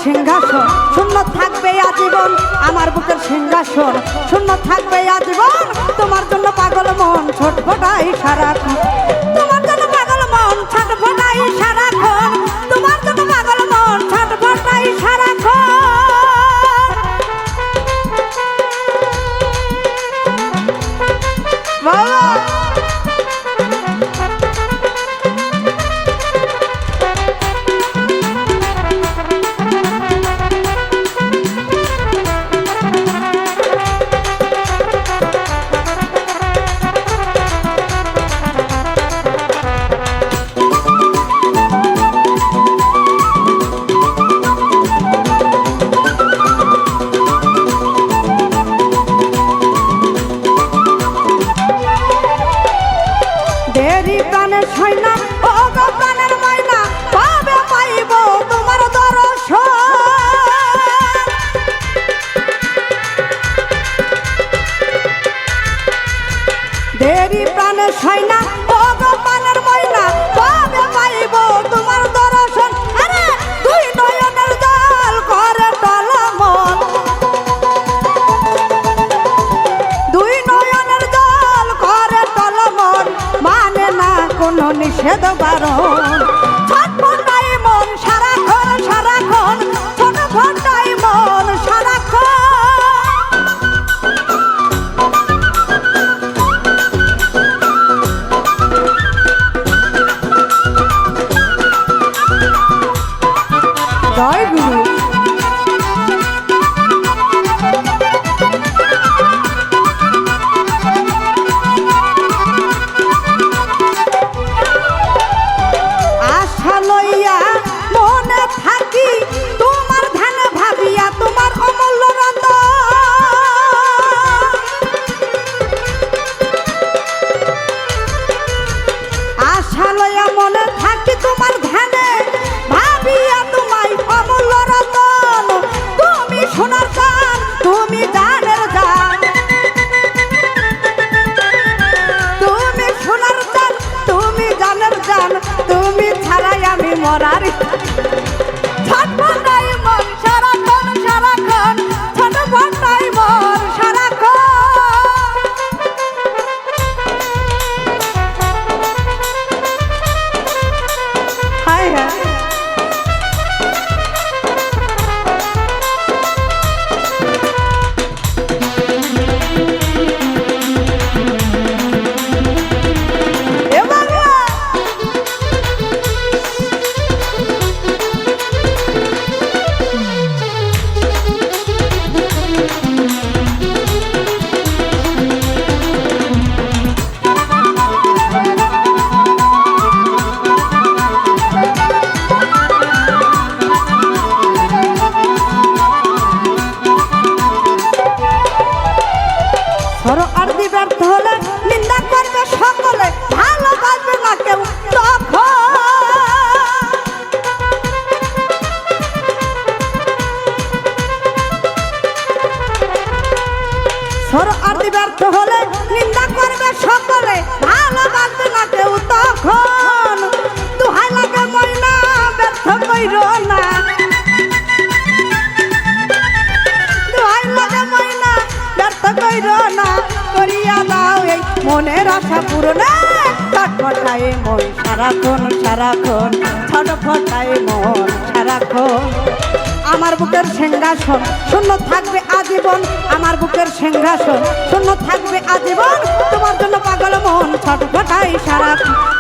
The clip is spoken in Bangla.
সিংহাসন শূন্য থাকবে আজীবন, আমার বুকের সিংহাসন শূন্য থাকবে আজীবন। তোমার জন্য পাগল মন ছটফটাই সারাক্ষণ, তোমার জন্য পাগল মন ছটফটাই সারাক্ষণ, তোমার জন্য পাগল মন ছটফটাই সারাক্ষণ। দেরি প্রাণের সৈনা ও গো প্রাণের ময়না, পাবে পাইব তোমার দর্শন। দেরি প্রাণের সৈনা ও গো প্রাণের ময়না, পাবে পাইব তোমার দর্শন। আরে দুই নয়নের জল করে টলমল, দুই নয়নের জল করে টলমল, মানে না কোনো নিষেধ বারণ। ছটফটাই মন সারাক্ষণ সারাক্ষণ, ছটফটাই মন সারাক্ষণ। জয় গুরু। আশা লইয়া মনে থাকি তোমার ধ্যান ভাবিয়া তোমার অমূল্য রতন। আশা লইয়া মনে থাকি তোমার ধ্যানে ভাবিয়া তোমায় অমূল্য রতন। তুমি সোনার জান, তুমি জানের জান, তুমি সোনার জান, তুমি জানের জান, তুমি ছাড়াই আমি মরার। ছটফটাই মন সারাক্ষণ সারাক্ষণ, ছটফটাই মন সারাক্ষণ। হায় হায় ধরো আর দি ব্যর্থ হলে নিন্দা করবে সকলে, ভালোবাসবে না কেউ তখন। ধরো আর দি ব্যর্থ হলে নিন্দা করবে সকলে, ভালোবাসবে না কেউ তখন। দোহাই লাগে ময়না ব্যর্থ কইরো না, দোহাই লাগে ময়না ব্যর্থ কইরো না, করিয়া দাও এই মনের আশা পূরণ। ছটফটাই মন সারাক্ষণ সারাক্ষণ, ছটফটাই মন সারাক্ষণ। আমার বুকের সিংহাসন শূন্য থাকবে আজীবন, আমার বুকের সিংহাসন শূন্য থাকবে আজীবন। তোমার জন্য পাগল মন ছটফটাই সারাক্ষণ।